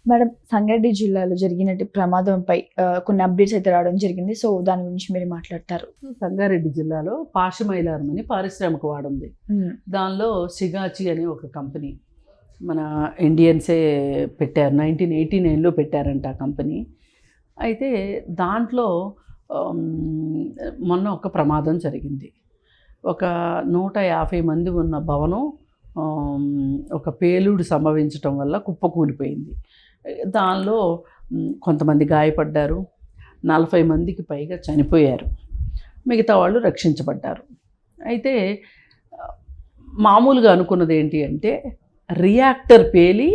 Madam, Sangareddy జిల్లాలో జరిగినట్టు ప్రమాదంపై కొన్ని అప్డేట్స్ అయితే రావడం జరిగింది. సో దాని గురించి మీరు మాట్లాడతారు. సంగారెడ్డి జిల్లాలో పాషమైలారం అని పారిశ్రామిక వాడ ఉంది. దానిలో సిగాచి అనే ఒక కంపెనీ, మన ఇండియన్సే పెట్టారు, 1989లో పెట్టారంట ఆ కంపెనీ. అయితే దాంట్లో మొన్న ఒక ప్రమాదం జరిగింది. ఒక 150 మంది ఉన్న భవనం ఒక పేలుడు సంభవించటం వల్ల కుప్పకూలిపోయింది. దానిలో కొంతమంది గాయపడ్డారు, 40 మందికి పైగా చనిపోయారు, మిగతా వాళ్ళు రక్షించబడ్డారు. అయితే మామూలుగా అనుకున్నది ఏంటి అంటే రియాక్టర్ పేలి,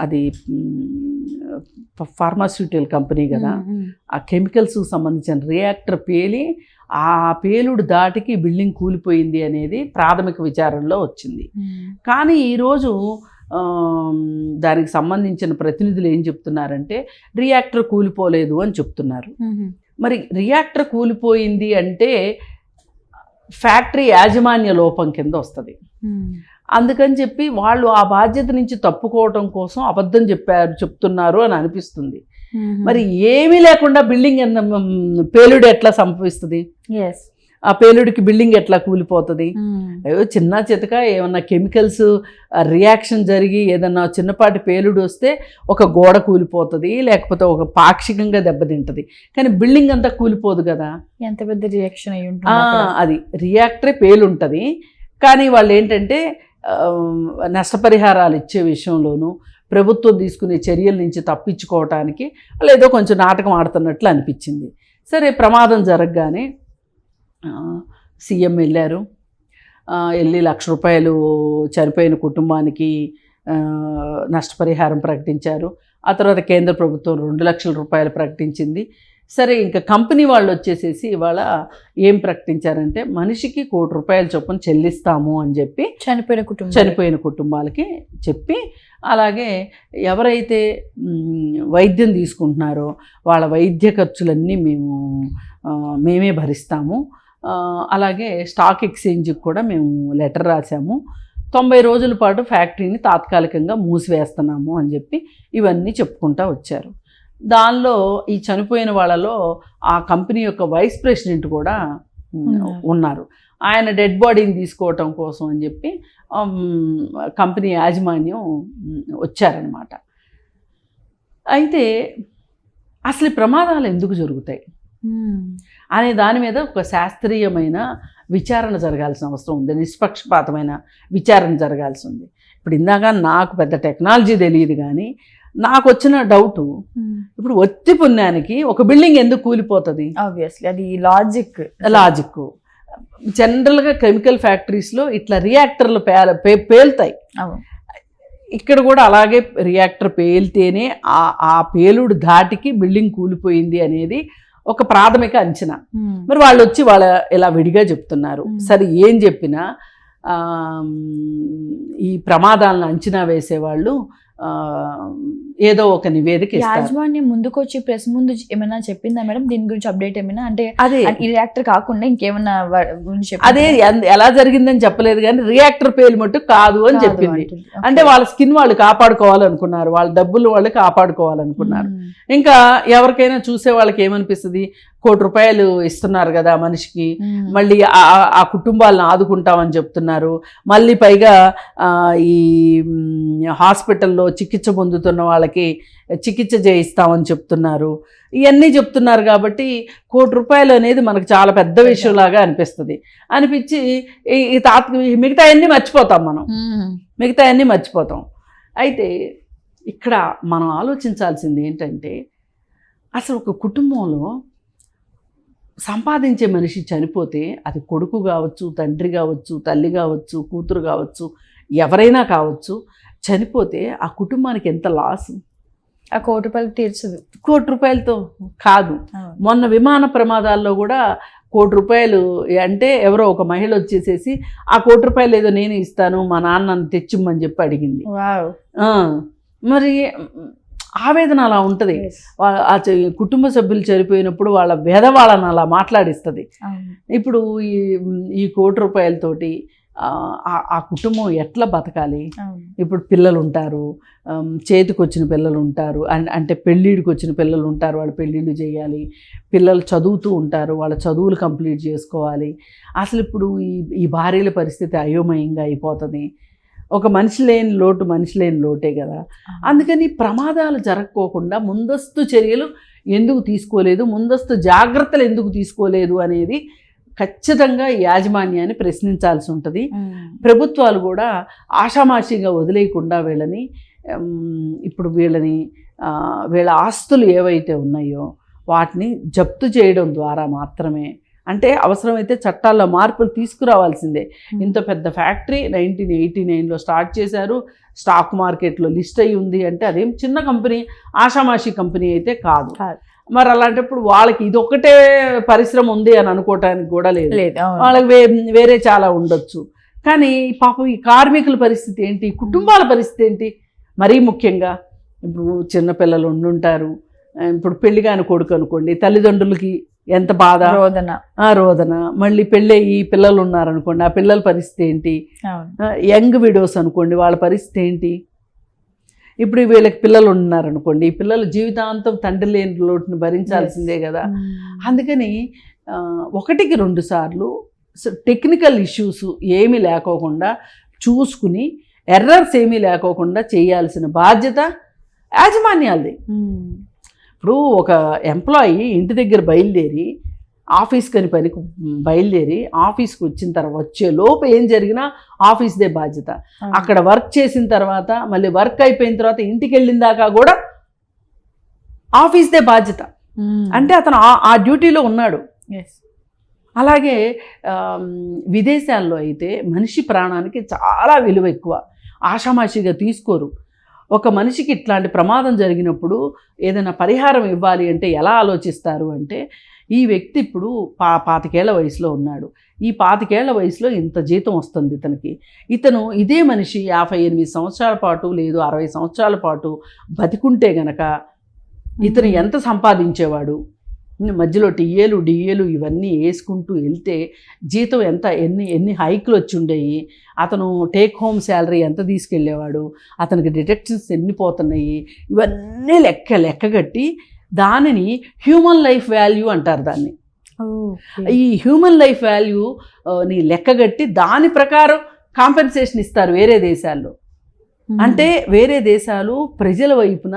అది ఫార్మాస్యూటికల్ కంపెనీ కదా, ఆ కెమికల్స్కి సంబంధించిన రియాక్టర్ పేలి ఆ పేలుడు దాటికి బిల్డింగ్ కూలిపోయింది అనేది ప్రాథమిక విచారణలో వచ్చింది. కానీ ఈరోజు దానికి సంబంధించిన ప్రతినిధులు ఏం చెప్తున్నారంటే రియాక్టర్ కూలిపోలేదు అని చెప్తున్నారు. మరి రియాక్టర్ కూలిపోయింది అంటే ఫ్యాక్టరీ యాజమాన్య లోపం కింద వస్తుంది. అందుకని చెప్పి వాళ్ళు ఆ బాధ్యత నుంచి తప్పుకోవటం కోసం అబద్ధం చెప్తున్నారు అని అనిపిస్తుంది. మరి ఏమీ లేకుండా బిల్డింగ్ పేలుడు ఎట్లా సంభవిస్తుంది? ఆ పేలుడికి బిల్డింగ్ ఎట్లా కూలిపోతుంది? అయ్యో చిన్న చితక ఏమన్నా కెమికల్స్ రియాక్షన్ జరిగి ఏదన్నా చిన్నపాటి పేలుడు వస్తే ఒక గోడ కూలిపోతుంది, లేకపోతే ఒక పాక్షికంగా దెబ్బతింటది, కానీ బిల్డింగ్ అంతా కూలిపోదు కదా. ఎంత పెద్ద రియాక్షన్ అయ్యి ఉంటుంది. అది రియాక్టరే పేలుంటుంది. కానీ వాళ్ళు ఏంటంటే నష్టపరిహారాలు ఇచ్చే విషయంలోనూ ప్రభుత్వం తీసుకునే చర్యల నుంచి తప్పించుకోవటానికి వాళ్ళు ఏదో కొంచెం నాటకం ఆడుతున్నట్లు అనిపించింది. సరే, ప్రమాదం జరగగానే సీఎం వెళ్ళారు. వెళ్ళి ₹1,00,000 చనిపోయిన కుటుంబానికి నష్టపరిహారం ప్రకటించారు. ఆ తర్వాత కేంద్ర ప్రభుత్వం ₹2,00,000 ప్రకటించింది. సరే, ఇంకా కంపెనీ వాళ్ళు వచ్చేసేసి ఇవాళ ఏం ప్రకటించారంటే మనిషికి ₹1,00,00,000 చొప్పున చెల్లిస్తాము అని చెప్పి చనిపోయిన కుటుంబాలకి చెప్పి, అలాగే ఎవరైతే వైద్యం తీసుకుంటున్నారో వాళ్ళ వైద్య ఖర్చులన్నీ మేమే భరిస్తాము, అలాగే స్టాక్ ఎక్స్చేంజ్కి కూడా మేము లెటర్ రాసాము, 90 రోజుల పాటు ఫ్యాక్టరీని తాత్కాలికంగా మూసివేస్తున్నాము అని చెప్పి ఇవన్నీ చెప్పుకుంటూ వచ్చారు. దానిలో ఈ చనిపోయిన వాళ్ళలో ఆ కంపెనీ యొక్క వైస్ ప్రెసిడెంట్ కూడా ఉన్నారు. ఆయన డెడ్ బాడీని తీసుకోవటం కోసం అని చెప్పి కంపెనీ యాజమాన్యం వచ్చారనమాట. అయితే అసలు ప్రమాదాలు ఎందుకు జరుగుతాయి అనే దాని మీద ఒక శాస్త్రీయమైన విచారణ జరగాల్సిన అవసరం ఉంది, నిష్పక్షపాతమైన విచారణ జరగాల్సి ఉంది. ఇప్పుడు ఇందాక నాకు పెద్ద టెక్నాలజీ తెలియదు, కానీ నాకు వచ్చిన డౌటు, ఇప్పుడు ఒత్తి పుణ్యానికి ఒక బిల్డింగ్ ఎందుకు కూలిపోతుంది? ఆబ్వియస్లీ అది లాజిక్. జనరల్గా కెమికల్ ఫ్యాక్టరీస్లో ఇట్లా రియాక్టర్లు పేలుతాయి. ఇక్కడ కూడా అలాగే రియాక్టర్ పేలితేనే ఆ పేలుడు ధాటికి బిల్డింగ్ కూలిపోయింది అనేది ఒక ప్రాథమిక అంచనా. మరి వాళ్ళు వచ్చి ఇలా విడిగా చెప్తున్నారు. సరే, ఏం చెప్పినా ఈ ప్రమాదాలను అంచనా వేసేవాళ్ళు ఏదో ఒక నివేదిక యాజమాన్యం ముందుకు వచ్చి ప్రెస్ ముందు ఏమైనా చెప్పిందా మేడం దీని గురించి అప్డేట్ ఏమైనా? అంటే అదే ఈ రియాక్టర్ కాకుండా ఇంకేమైనా అదే ఎలా జరిగిందని చెప్పలేదు, కానీ రియాక్టర్ పేలు మట్టు కాదు అని చెప్పింది. అంటే వాళ్ళ స్కిన్ వాళ్ళు కాపాడుకోవాలనుకున్నారు, వాళ్ళ డబ్బులు వాళ్ళు కాపాడుకోవాలనుకున్నారు. ఇంకా ఎవరికైనా చూసే వాళ్ళకి ఏమనిపిస్తుంది, ₹1,00,00,000 ఇస్తున్నారు కదా మనిషికి, మళ్ళీ ఆ కుటుంబాలను ఆదుకుంటామని చెప్తున్నారు, మళ్ళీ పైగా ఈ హాస్పిటల్లో చికిత్స పొందుతున్న వాళ్ళకి చికిత్స చేయిస్తామని చెప్తున్నారు, ఇవన్నీ చెప్తున్నారు. కాబట్టి ₹1,00,00,000 అనేది మనకు చాలా పెద్ద విషయంలాగా అనిపించి మిగతా అన్నీ మర్చిపోతాం. అయితే ఇక్కడ మనం ఆలోచించాల్సింది ఏంటంటే అసలు ఒక కుటుంబంలో సంపాదించే మనిషి చనిపోతే అది కొడుకు కావచ్చు, తండ్రి కావచ్చు, తల్లి కావచ్చు, కూతురు కావచ్చు, ఎవరైనా కావచ్చు, చనిపోతే ఆ కుటుంబానికి ఎంత లాస్. ఆ ₹1,00,00,000 తీర్చదు. ₹1,00,00,000తో కాదు. మొన్న విమాన ప్రమాదాల్లో కూడా ₹1,00,00,000 అంటే ఎవరో ఒక మహిళ వచ్చేసేసి ఆ ₹1,00,00,000 ఏదో నేను ఇస్తాను, మా నాన్న తెచ్చిమ్మని చెప్పి అడిగింది. మరి ఆవేదన అలా ఉంటుంది. కుటుంబ సభ్యులు చనిపోయినప్పుడు వాళ్ళని అలా మాట్లాడిస్తుంది. ఇప్పుడు ఈ ₹1,00,00,000 ఆ కుటుంబం ఎట్లా బతకాలి? ఇప్పుడు పిల్లలు ఉంటారు, చేతికి వచ్చిన పిల్లలు ఉంటారు, అంటే పెళ్ళిడికి వచ్చిన పిల్లలు ఉంటారు, వాళ్ళు పెళ్ళిళ్ళు చేయాలి, పిల్లలు చదువుతూ ఉంటారు, వాళ్ళ చదువులు కంప్లీట్ చేసుకోవాలి. అసలు ఇప్పుడు ఈ భార్యల పరిస్థితి అయోమయంగా అయిపోతుంది. ఒక మనిషి లేని లోటే కదా. అందుకని ప్రమాదాలు జరగకోకుండా ముందస్తు చర్యలు ఎందుకు తీసుకోలేదు, ముందస్తు జాగ్రత్తలు ఎందుకు తీసుకోలేదు అనేది ఖచ్చితంగా యాజమాన్యాన్ని ప్రశ్నించాల్సి ఉంటుంది. ప్రభుత్వాలు కూడా ఆషామాషిగా వదిలేయకుండా ఇప్పుడు వీళ్ళ ఆస్తులు ఏవైతే ఉన్నాయో వాటిని జప్తు చేయడం ద్వారా మాత్రమే, అంటే అవసరమైతే చట్టాల్లో మార్పులు తీసుకురావాల్సిందే. ఇంత పెద్ద ఫ్యాక్టరీ 1989లో స్టార్ట్ చేశారు, స్టాక్ మార్కెట్లో లిస్ట్ అయ్యి ఉంది అంటే అదేం చిన్న కంపెనీ, ఆషామాషి కంపెనీ అయితే కాదు. మరి అలాంటప్పుడు వాళ్ళకి ఇదొక్కటే పరిశ్రమ ఉంది అని అనుకోవటానికి కూడా లేదు, వాళ్ళకి వేరే చాలా ఉండొచ్చు. కానీ పాపం ఈ కార్మికుల పరిస్థితి ఏంటి, కుటుంబాల పరిస్థితి ఏంటి? మరీ ముఖ్యంగా ఇప్పుడు చిన్నపిల్లలు ఉండుంటారు, ఇప్పుడు పెళ్లి కాని కొడుకు అనుకోండి, తల్లిదండ్రులకి ఎంత బాధ, రోదన. మళ్ళీ పెళ్ళయి పిల్లలు ఉన్నారనుకోండి, ఆ పిల్లల పరిస్థితి ఏంటి? యంగ్ విడోస్ అనుకోండి, వాళ్ళ పరిస్థితి ఏంటి? ఇప్పుడు వీళ్ళకి పిల్లలు ఉన్నారనుకోండి, ఈ పిల్లలు జీవితాంతం తండ్రి లేని లోటుని భరించాల్సిందే కదా. అందుకని 1-2 సార్లు టెక్నికల్ ఇష్యూస్ ఏమీ లేకోకుండా చూసుకుని, ఎర్రర్స్ ఏమీ లేకోకుండా చేయాల్సిన బాధ్యత యాజమాన్యాలది. ఇప్పుడు ఒక ఎంప్లాయీ ఇంటి దగ్గర బయలుదేరి ఆఫీస్కి పనికి బయలుదేరి ఆఫీస్కి వచ్చిన తర్వాత వచ్చే లోపు ఏం జరిగినా ఆఫీస్దే బాధ్యత. అక్కడ వర్క్ చేసిన తర్వాత మళ్ళీ వర్క్ అయిపోయిన తర్వాత ఇంటికి వెళ్ళిన దాకా కూడా ఆఫీస్దే బాధ్యత. అంటే అతను ఆ డ్యూటీలో ఉన్నాడు. అలాగే విదేశాల్లో అయితే మనిషి ప్రాణానికి చాలా విలువ ఎక్కువ, ఆషామాషిగా తీసుకోరు. ఒక మనిషికి ఇట్లాంటి ప్రమాదం జరిగినప్పుడు ఏదైనా పరిహారం ఇవ్వాలి అంటే ఎలా ఆలోచిస్తారు అంటే, ఈ వ్యక్తి ఇప్పుడు 25 వయసులో ఉన్నాడు, ఈ 25 వయసులో ఇంత జీతం వస్తుంది ఇతనికి, ఇతను ఇదే మనిషి 58 సంవత్సరాల పాటు లేదు 60 సంవత్సరాల పాటు బతికుంటే గనక ఇతను ఎంత సంపాదించేవాడు, మధ్యలో టీఏలు డిఏలు ఇవన్నీ వేసుకుంటూ వెళ్తే జీతం ఎంత, ఎన్ని హైక్లు వచ్చి ఉండేవి, అతను టేక్ హోమ్ శాలరీ ఎంత తీసుకెళ్ళేవాడు, అతనికి డిడక్షన్స్ ఎన్ని పోతున్నాయి, ఇవన్నీ లెక్కగట్టి దానిని హ్యూమన్ లైఫ్ వాల్యూ అంటారు దాన్ని. ఈ హ్యూమన్ లైఫ్ వాల్యూని లెక్కగట్టి దాని ప్రకారం కాంపెన్సేషన్ ఇస్తారు వేరే దేశాల్లో. అంటే వేరే దేశాలు ప్రజల వైపున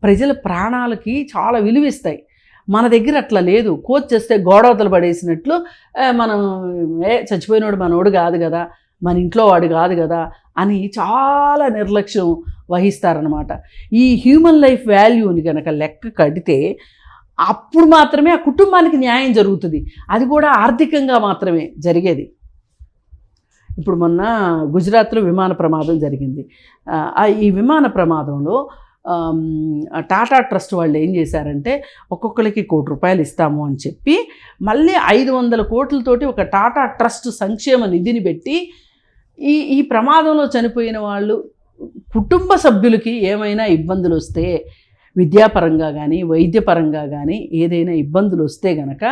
ప్రజల ప్రాణాలకి చాలా విలువిస్తాయి. మన దగ్గర అట్లా లేదు. కోచ్ చేస్తే గోడవతలు పడేసినట్లు మనం చచ్చిపోయినోడు మనోడు కాదు కదా, మన ఇంట్లో వాడు కాదు కదా అని చాలా నిర్లక్ష్యం వహిస్తారనమాట. ఈ హ్యూమన్ లైఫ్ వాల్యూని కనుక లెక్క కడితే అప్పుడు మాత్రమే ఆ కుటుంబానికి న్యాయం జరుగుతుంది. అది కూడా ఆర్థికంగా మాత్రమే జరిగేది. ఇప్పుడు మొన్న గుజరాత్లో విమాన ప్రమాదం జరిగింది. ఈ విమాన ప్రమాదంలో టాటా ట్రస్ట్ వాళ్ళు ఏం చేశారంటే ఒక్కొక్కరికి ₹1 ఇస్తాము అని చెప్పి మళ్ళీ 500 కోట్లతోటి ఒక టాటా ట్రస్ట్ సంక్షేమ నిధిని పెట్టి ఈ ప్రమాదంలో చనిపోయిన వాళ్ళు కుటుంబ సభ్యులకి ఏమైనా ఇబ్బందులు వస్తే, విద్యాపరంగా కానీ వైద్యపరంగా కానీ ఏదైనా ఇబ్బందులు వస్తే గనక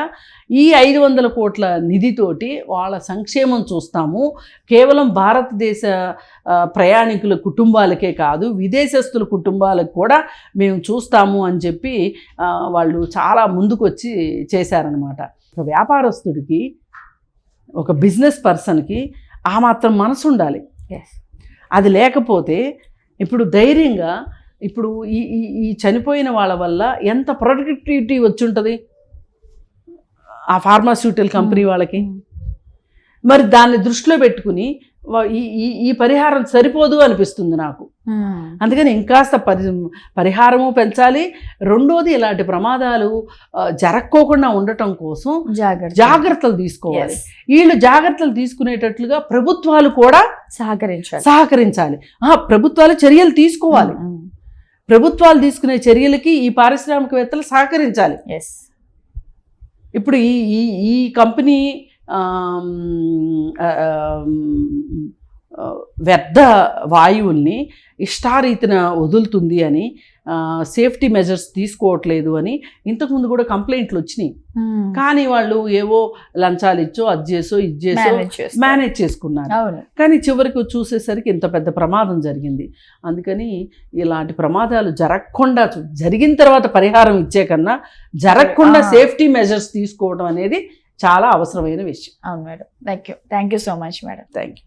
ఈ 500 కోట్ల నిధితోటి వాళ్ళ సంక్షేమం చూస్తాము. కేవలం భారతదేశ ప్రయాణికుల కుటుంబాలకే కాదు, విదేశస్తుల కుటుంబాలకు కూడా మేము చూస్తాము అని చెప్పి వాళ్ళు చాలా ముందుకు వచ్చి చేశారనమాట. ఒక వ్యాపారస్తుడికి, ఒక బిజినెస్ పర్సన్కి ఆ మాత్రం మనసు ఉండాలి. అది లేకపోతే ఇప్పుడు ధైర్యంగా ఇప్పుడు ఈ చనిపోయిన వాళ్ళ వల్ల ఎంత ప్రొడక్టివిటీ వచ్చి ఉంటుంది ఆ ఫార్మాస్యూటికల్ కంపెనీ వాళ్ళకి. మరి దాన్ని దృష్టిలో పెట్టుకుని ఈ పరిహారం సరిపోదు అనిపిస్తుంది నాకు. అందుకని ఇంకాస్త పరిహారము పెంచాలి. రెండోది ఇలాంటి ప్రమాదాలు జరక్కోకుండా ఉండటం కోసం జాగ్రత్తలు తీసుకోవాలి. వీళ్ళు జాగ్రత్తలు తీసుకునేటట్లుగా ప్రభుత్వాలు కూడా సహకరించాలి. ప్రభుత్వాలు చర్యలు తీసుకోవాలి. ప్రభుత్వాలు తీసుకునే చర్యలకి ఈ పారిశ్రామికవేత్తలు సహకరించాలి. ఇప్పుడు ఈ కంపెనీ వ్యర్థ వాయువుల్ని ఇష్టారీతిన వదులుతుంది అని, సేఫ్టీ మెజర్స్ తీసుకోవట్లేదు అని ఇంతకుముందు కూడా కంప్లైంట్లు వచ్చినాయి. కానీ వాళ్ళు ఏవో లంచాలు ఇచ్చో అది చేసో ఇది చేసో మేనేజ్ చేసుకున్నారు. కానీ చివరికి చూసేసరికి ఇంత పెద్ద ప్రమాదం జరిగింది. అందుకని ఇలాంటి ప్రమాదాలు జరగకుండా జరిగిన తర్వాత పరిహారం ఇచ్చే కన్నా జరగకుండా సేఫ్టీ మెజర్స్ తీసుకోవడం అనేది చాలా అవసరమైన విషయం. అవును madam. Thank you so much madam. Thank you.